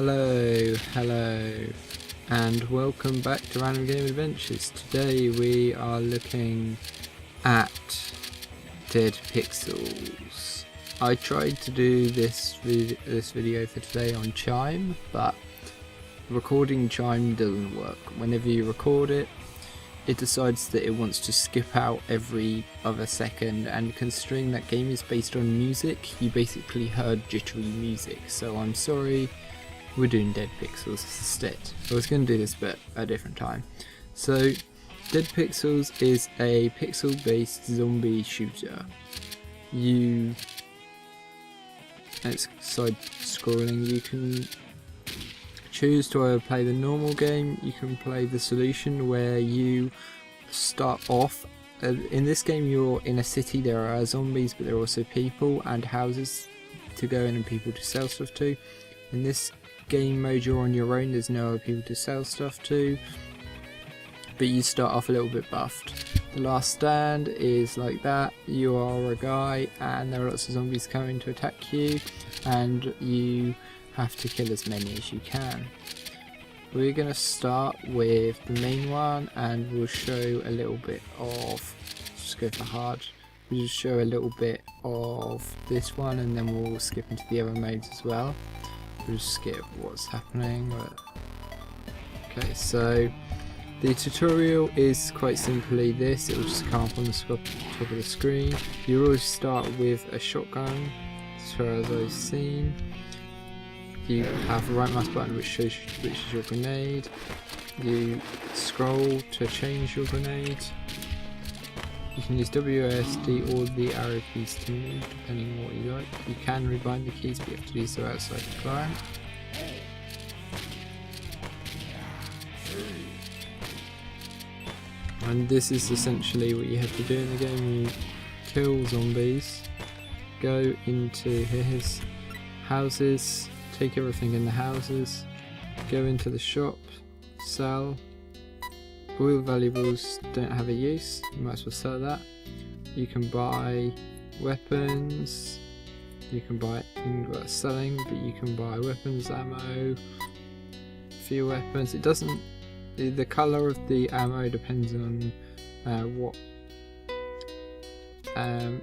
Hello, and welcome back to Random Game Adventures. Today we are looking at Dead Pixels. I tried to do this video for today on Chime, but recording Chime doesn't work. Whenever you record it, it decides that it wants to skip out every other second, and considering that game is based on music, you basically heard jittery music, so I'm sorry. We're doing Dead Pixels instead. I was going to do this but at a different time. So, Dead Pixels is a pixel-based zombie shooter. It's side-scrolling. You can choose to either play the normal game, you can play the solution where you start off. In this game you're in a city, there are zombies but there are also people and houses to go in and people to sell stuff to. In this game mode you're on your own, there's no other people to sell stuff to, but you start off a little bit buffed. The last stand is like that. You are a guy and there are lots of zombies coming to attack you, and you have to kill as many as you can. We're going to start with the main one and we'll show a little bit of, just go for hard, we'll just show a little bit of this one and then we'll skip into the other modes as well. We'll just skip what's happening. Okay, so the tutorial is quite simply this. It will just come up on the top of the screen. You always start with a shotgun, as far as I've seen. You have the right mouse button which shows which is your grenade. You scroll to change your grenade. You can use WASD or the arrow keys to move, depending on what you like. You can rebind the keys, but you have to do so outside the client. And this is essentially what you have to do in the game. You kill zombies, go into his houses, take everything in the houses, go into the shop, sell. All the valuables don't have a use, you might as well sell that. You can buy weapons, you can buy selling, but you can buy weapons, ammo, a few weapons. It doesn't, the colour of the ammo depends on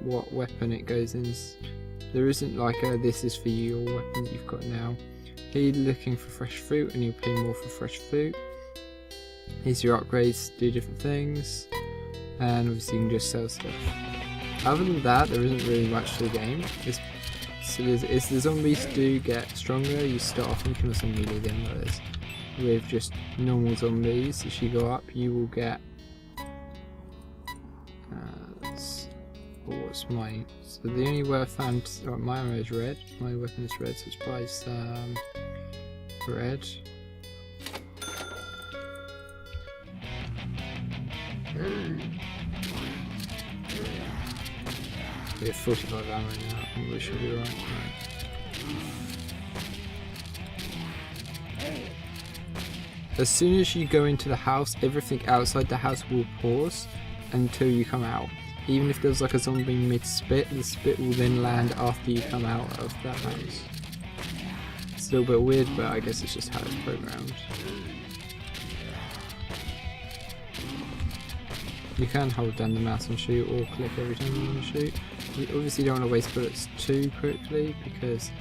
what weapon it goes in. There isn't like a this is for you or weapon that you've got now. Here you're looking for fresh fruit and you'll pay more for fresh fruit. Here's your upgrades, do different things, and obviously you can just sell stuff. Other than that, there isn't really much to the game. As the zombies do get stronger, you start off and you can also melee them with just normal zombies. As you go up, you will get. What's mine? So the only way I found my ammo is red. My weapon is red, so let's buy some red. We have 45 ammo now, I think we should be right. As soon as you go into the house, everything outside the house will pause until you come out. Even if there's like a zombie mid-spit, the spit will then land after you come out of that house. It's a little bit weird, but I guess it's just how it's programmed. You can hold down the mouse and shoot, or click every time you want to shoot. You obviously don't want to waste bullets too quickly because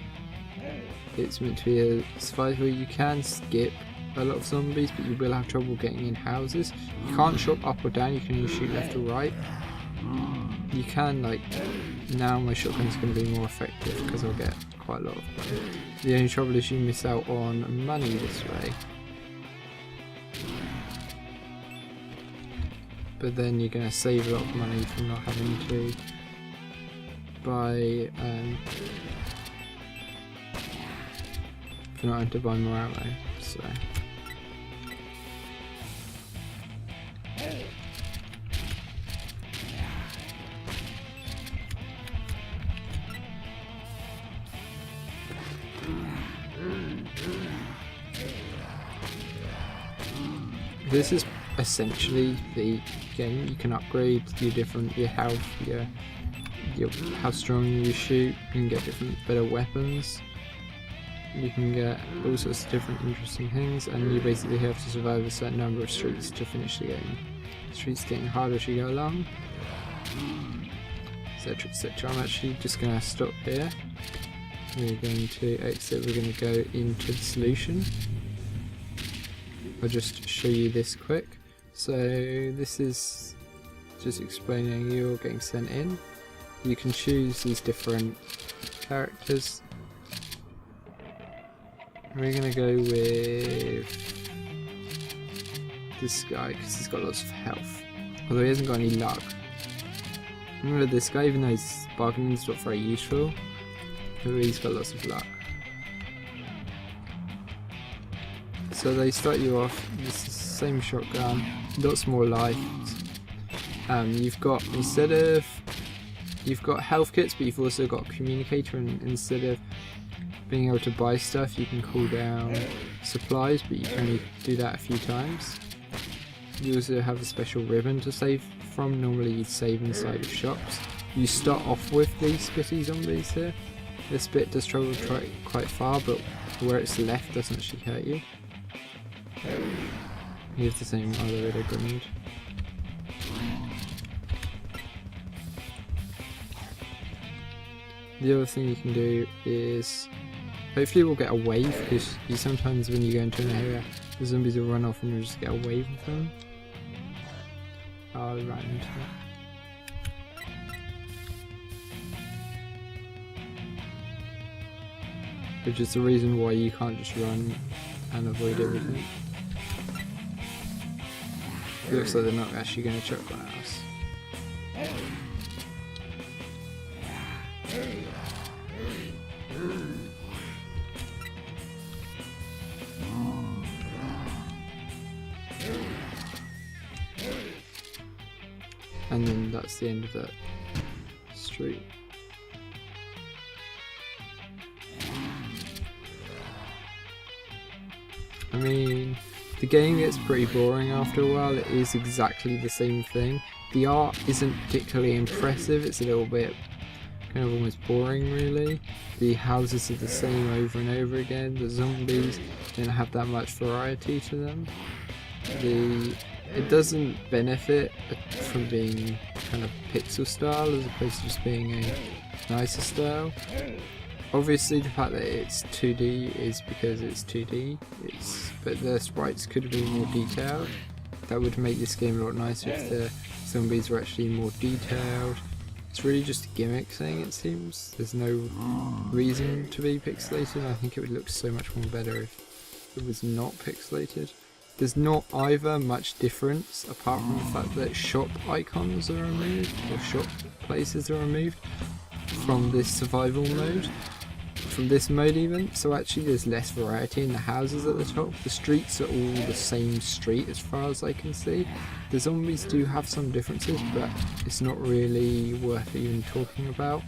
it's meant to be a survival. You can skip a lot of zombies, but you will have trouble getting in houses. You can't shot up or down, you can only shoot left or right. You can, like, now my shotgun's going to be more effective because I'll get quite a lot of money. The only trouble is you miss out on money this way. But then you're going to save a lot of money from not having to buy more ammo. So this is essentially the game. You can upgrade your health, how strong you shoot, you can get better weapons. you can get all sorts of different interesting things, and you basically have to survive a certain number of streets to finish the game. Streets getting harder as you go along, etc, etc. I'm actually just going to stop here. We're going to exit, we're going to go into the solution. I'll just show you this quick. So this is just explaining you're getting sent in. You can choose these different characters. We're going to go with this guy because he's got lots of health, although he hasn't got any luck. Remember this guy, even though his bargaining's not very useful, he's got lots of luck. So they start you off with the same shotgun, lots more life. You've got, you've got health kits, but you've also got a communicator, and instead of being able to buy stuff, you can call down supplies, but you can only do that a few times. You also have a special ribbon to save from. Normally you'd save inside of shops. You start off with these spitty zombies here. This bit does travel quite far, but where it's left doesn't actually hurt you. You have the same other red grenade. The other thing you can do is, hopefully we'll get a wave, because you sometimes when you go into an area, the zombies will run off and you'll just get a wave of them. I'll run into it. Which is the reason why you can't just run and avoid everything. It looks like they're not actually going to chuck one at us. And then that's the end of that street. I mean, the game gets pretty boring after a while. It is exactly the same thing. The art isn't particularly impressive, it's a little bit kind of almost boring really. The houses are the same over and over again. The zombies don't have that much variety to them. It doesn't benefit from being kind of pixel style as opposed to just being a nicer style. Obviously the fact that it's 2D is because it's 2D, but the sprites could be more detailed. That would make this game a lot nicer if the zombies were actually more detailed. It's really just a gimmick thing, it seems. There's no reason to be pixelated. I think it would look so much more better if it was not pixelated. There's not either much difference apart from the fact that shop icons are removed, or shop places are removed from this survival mode, from this mode even. So actually there's less variety in the houses at the top. The streets are all the same street as far as I can see. The zombies do have some differences, but it's not really worth even talking about.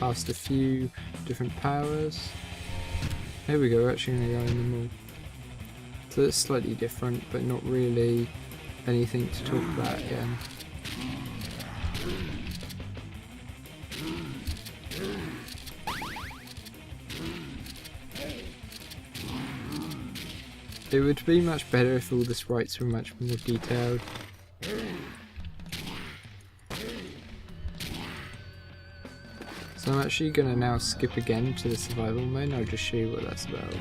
Past a few different powers. Here we go, we're actually going to go in the mall. So it's slightly different, but not really anything to talk about again. It would be much better if all the sprites were much more detailed. So I'm actually going to now skip again to the survival mode, and I'll just show you what that's about.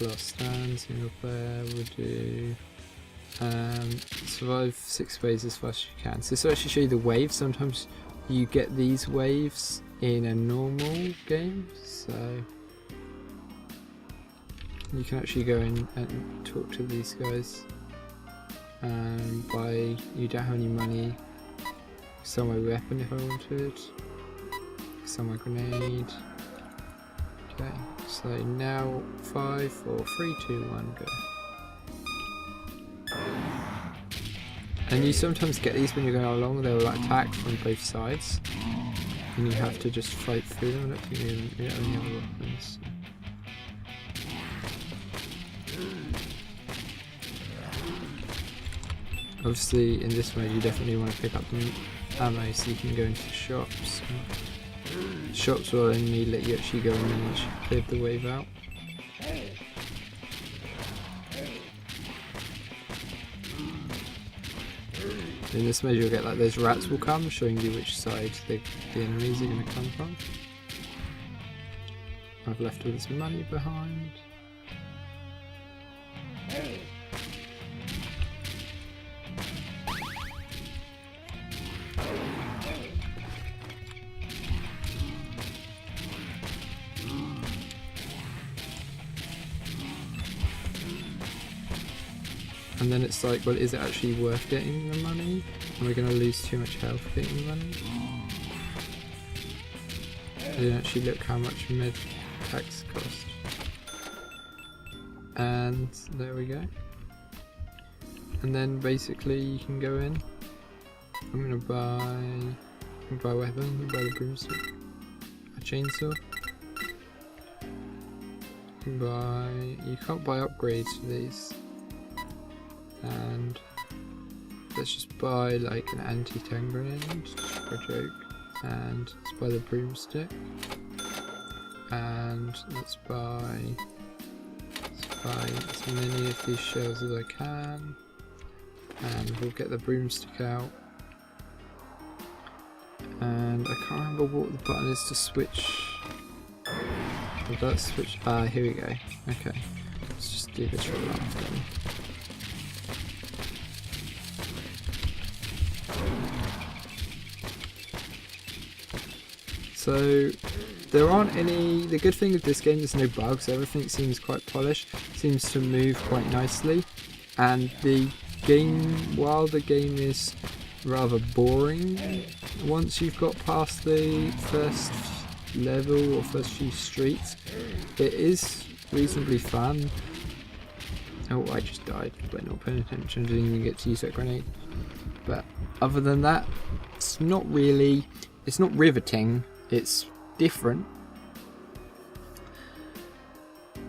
Last stand, single player, we'll do survive 6 waves as fast as you can. So this will actually show you the waves. Sometimes you get these waves in a normal game, so you can actually go in and talk to these guys and buy, you don't have any money, sell my weapon if I wanted, sell my grenade. Okay, so now 5, 4, 3, 2, 1, go. And you sometimes get these when you're going along, they'll attack from both sides, and you have to just fight through them. I don't think we have any other weapons. Obviously in this mode you definitely want to pick up the ammo so you can go into the shops. shops will only let you actually go in and once you've cleared the wave out. In this mode you'll get like those rats will come, showing you which side the enemies are going to come from. I've left all this money behind. And then it's like, well, is it actually worth getting the money? Am I going to lose too much health getting the money? I didn't actually look how much med packs cost. And there we go. And then basically you can go in. I'm going to buy a weapon, buy the broomstick, a chainsaw. You can't buy upgrades for these. And let's just buy like an anti-tank grenade, just for a joke. And let's buy the broomstick. And let's buy as many of these shells as I can. And we'll get the broomstick out. And I can't remember what the button is to switch. Oh, let's switch. Here we go. Okay, let's just do this real fast then. So there aren't any. The good thing with this game, there's no bugs. Everything seems quite polished. Seems to move quite nicely, and the game, while the game is rather boring, once you've got past the first level or first few streets, it is reasonably fun. Oh, I just died by not paying attention. Didn't even get to use that grenade. But other than that, it's not riveting. It's different.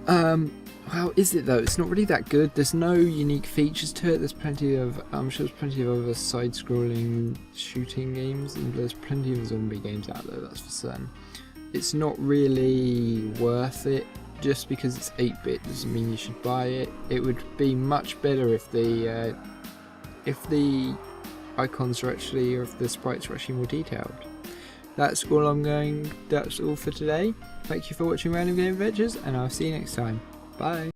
How is it though? It's not really that good. There's no unique features to it. There's plenty of, I'm sure there's plenty of other side-scrolling shooting games, and there's plenty of zombie games out there, that's for certain. It's not really worth it. Just because it's 8-bit doesn't mean you should buy it. It would be much better if the icons are actually, or if the sprites are actually more detailed. That's all for today. Thank you for watching Random Game Adventures, and I'll see you next time. Bye.